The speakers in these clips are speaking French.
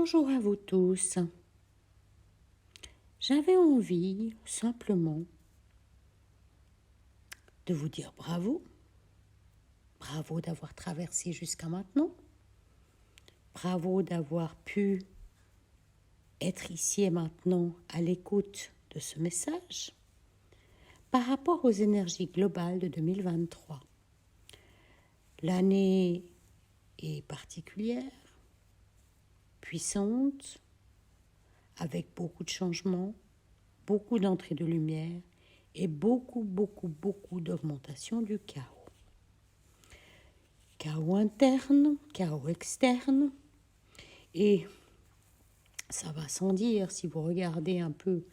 Bonjour à vous tous. J'avais envie simplement de vous dire bravo. Bravo d'avoir traversé jusqu'à maintenant. Bravo d'avoir pu être ici et maintenant à l'écoute de ce message par rapport aux énergies globales de 2023. L'année est particulière, puissante, avec beaucoup de changements, beaucoup d'entrées de lumière et beaucoup d'augmentation du chaos. Chaos interne, chaos externe. Et ça va sans dire, si vous regardez un peu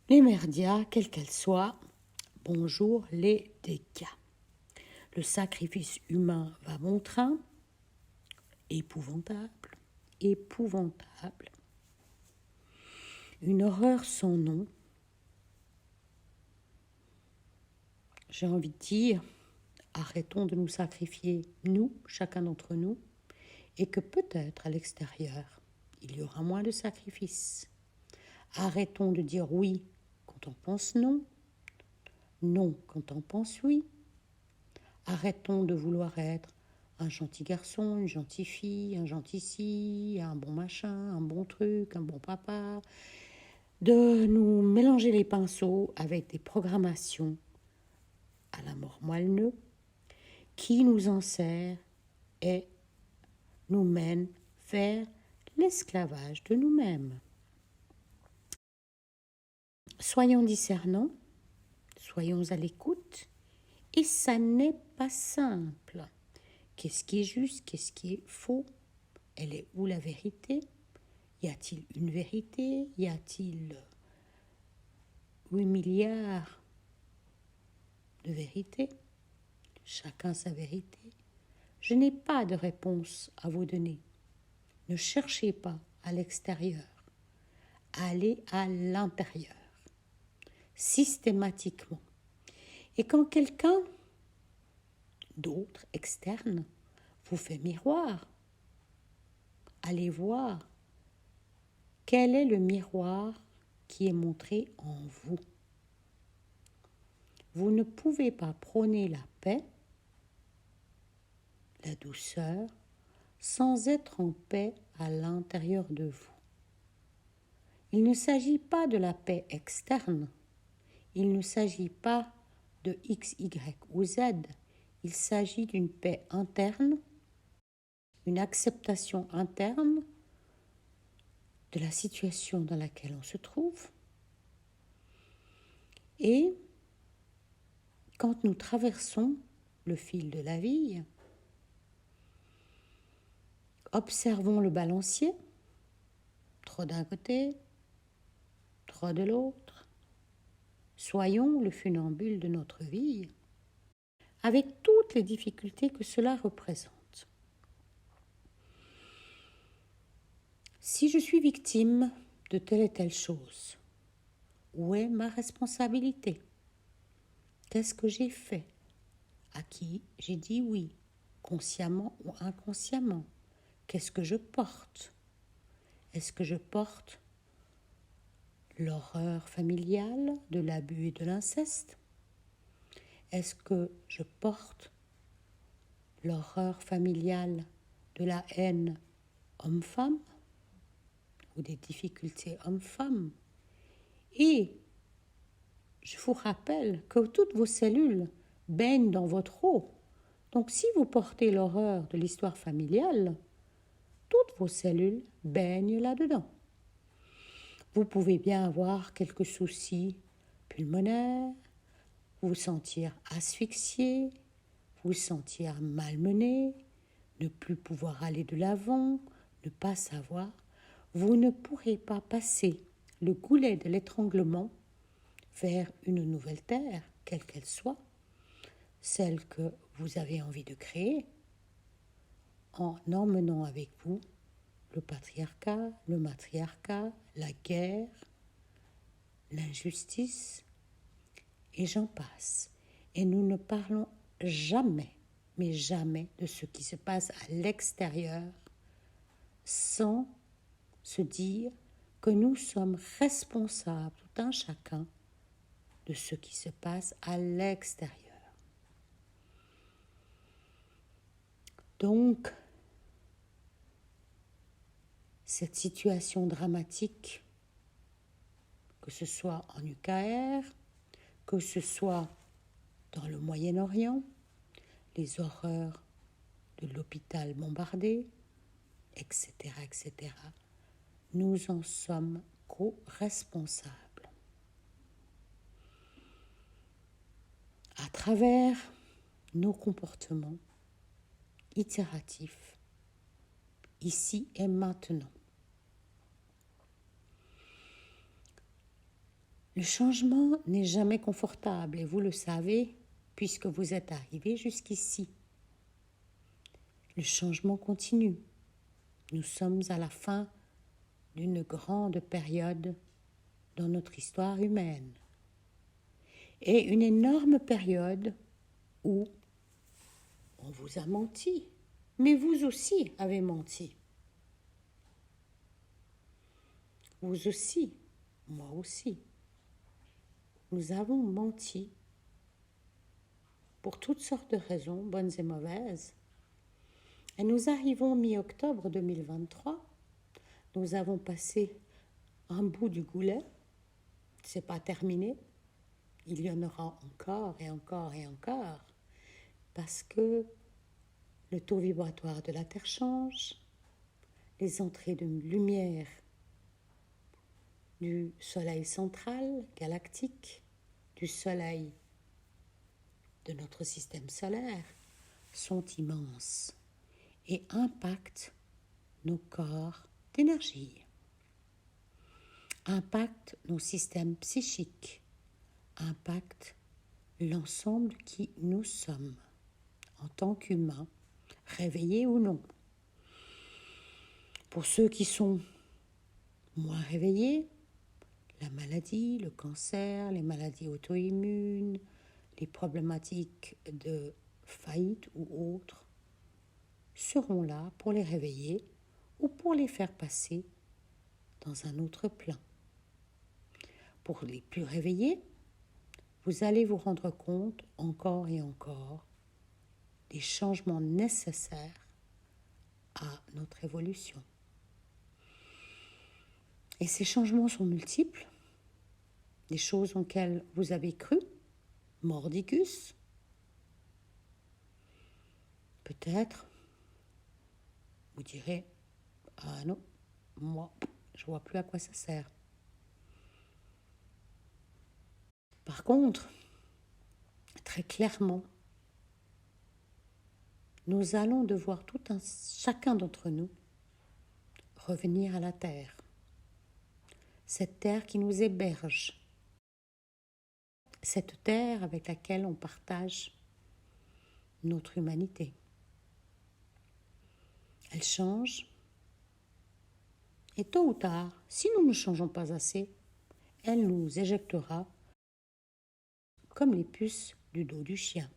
les médias, quels qu'elles soient, bonjour les dégâts. Le sacrifice humain va bon train, épouvantable. Une horreur sans nom. J'ai envie de dire, arrêtons de nous sacrifier, nous, chacun d'entre nous, et que peut-être à l'extérieur, il y aura moins de sacrifices. Arrêtons de dire oui quand on pense non, non quand on pense oui. Arrêtons de vouloir être un gentil garçon, une gentille fille, un gentil ci, un bon machin, un bon truc, un bon papa. De nous mélanger les pinceaux avec des programmations à la mort moelle-neu qui nous enserrent et nous mènent vers l'esclavage de nous-mêmes. Soyons discernants, soyons à l'écoute, et ça n'est pas simple. Qu'est-ce qui est juste, qu'est-ce qui est faux? Elle est où la vérité? Y a-t-il une vérité? Y a-t-il 8 milliards de vérités? Chacun sa vérité. Je n'ai pas de réponse à vous donner. Ne cherchez pas à l'extérieur. Allez à l'intérieur, systématiquement. Et quand quelqu'un d'autre, externe, vous fait miroir, allez voir quel est le miroir qui est montré en vous. Vous ne pouvez pas prôner la paix, la douceur, sans être en paix à l'intérieur de vous. Il ne s'agit pas de la paix externe, il ne s'agit pas de X, Y ou Z, il s'agit d'une paix interne, une acceptation interne de la situation dans laquelle on se trouve. Et quand nous traversons le fil de la vie, observons le balancier, trop d'un côté, trop de l'autre. Soyons le funambule de notre vie, avec toutes les difficultés que cela représente. Si je suis victime de telle et telle chose, où est ma responsabilité? Qu'est-ce que j'ai fait? À qui j'ai dit oui, consciemment ou inconsciemment? Qu'est-ce que je porte? Est-ce que je porte l'horreur familiale de l'abus et de l'inceste? Est-ce que je porte l'horreur familiale de la haine homme-femme ou des difficultés homme-femme? Et je vous rappelle que toutes vos cellules baignent dans votre eau. Donc si vous portez l'horreur de l'histoire familiale, toutes vos cellules baignent là-dedans. Vous pouvez bien avoir quelques soucis pulmonaires, vous sentir asphyxié, vous sentir malmené, ne plus pouvoir aller de l'avant, ne pas savoir. Vous ne pourrez pas passer le goulet de l'étranglement vers une nouvelle terre, quelle qu'elle soit, celle que vous avez envie de créer, en emmenant avec vous le patriarcat, le matriarcat, la guerre, l'injustice, et j'en passe. Et nous ne parlons jamais, de ce qui se passe à l'extérieur sans se dire que nous sommes responsables, tout un chacun, de ce qui se passe à l'extérieur. Donc, cette situation dramatique, que ce soit en UKR, que ce soit dans le Moyen-Orient, les horreurs de l'hôpital bombardé, etc., etc., nous en sommes co-responsables. À travers nos comportements itératifs, ici et maintenant. Le changement n'est jamais confortable et vous le savez puisque vous êtes arrivé jusqu'ici. Le changement continue. Nous sommes à la fin d'une grande période dans notre histoire humaine et une énorme période où on vous a menti, mais vous aussi avez menti. Vous aussi, moi aussi. Nous avons menti pour toutes sortes de raisons, bonnes et mauvaises. Et nous arrivons mi-octobre 2023. Nous avons passé un bout du goulet. Ce n'est pas terminé. Il y en aura encore et encore et encore. Parce que le taux vibratoire de la Terre change. Les entrées de lumière du Soleil central, galactique, du Soleil de notre système solaire sont immenses et impactent nos corps d'énergie, impactent nos systèmes psychiques, impactent l'ensemble qui nous sommes en tant qu'humains, réveillés ou non. Pour ceux qui sont moins réveillés, la maladie, le cancer, les maladies auto-immunes, les problématiques de faillite ou autres seront là pour les réveiller ou pour les faire passer dans un autre plan. Pour les plus réveillés, vous allez vous rendre compte encore et encore des changements nécessaires à notre évolution. Et ces changements sont multiples, des choses auxquelles vous avez cru, mordicus, peut-être, vous direz, ah non, moi, je ne vois plus à quoi ça sert. Par contre, très clairement, nous allons devoir chacun d'entre nous revenir à la terre. Cette terre qui nous héberge. Cette terre avec laquelle on partage notre humanité. Elle change. Et tôt ou tard, si nous ne changeons pas assez, elle nous éjectera comme les puces du dos du chien.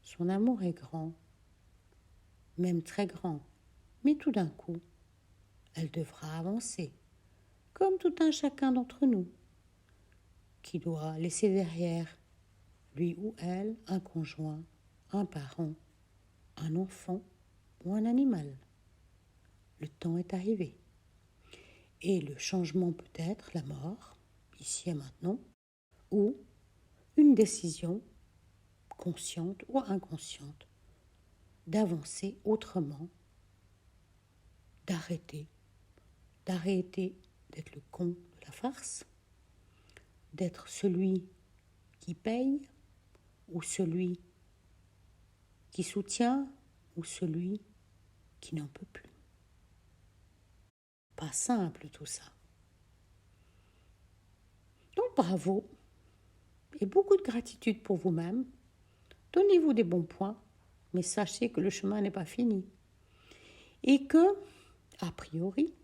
Son amour est grand, même très grand, mais tout d'un coup, elle devra avancer, comme tout un chacun d'entre nous, qui doit laisser derrière lui ou elle un conjoint, un parent, un enfant ou un animal. Le temps est arrivé. Et le changement peut être la mort, ici et maintenant, ou une décision consciente ou inconsciente d'avancer autrement, d'arrêter d'être le con de la farce, d'être celui qui paye ou celui qui soutient ou celui qui n'en peut plus. Pas simple tout ça. Donc bravo et beaucoup de gratitude pour vous-même. Donnez-vous des bons points, mais sachez que le chemin n'est pas fini. Et que, a priori,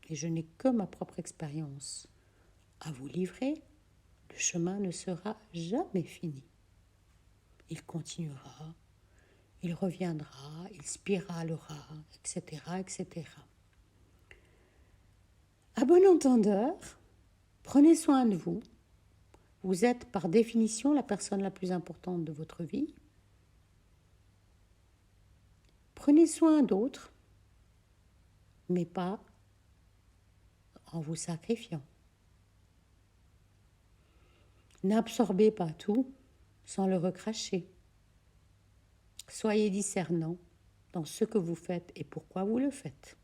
et je n'ai que ma propre expérience à vous livrer, le chemin ne sera jamais fini. Il continuera, il reviendra, il spiralera, etc., etc. À bon entendeur, prenez soin de vous. Vous êtes par définition la personne la plus importante de votre vie. Prenez soin d'autres, mais pas en vous sacrifiant. N'absorbez pas tout sans le recracher. Soyez discernant dans ce que vous faites et pourquoi vous le faites.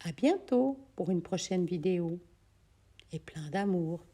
À bientôt pour une prochaine vidéo et plein d'amour.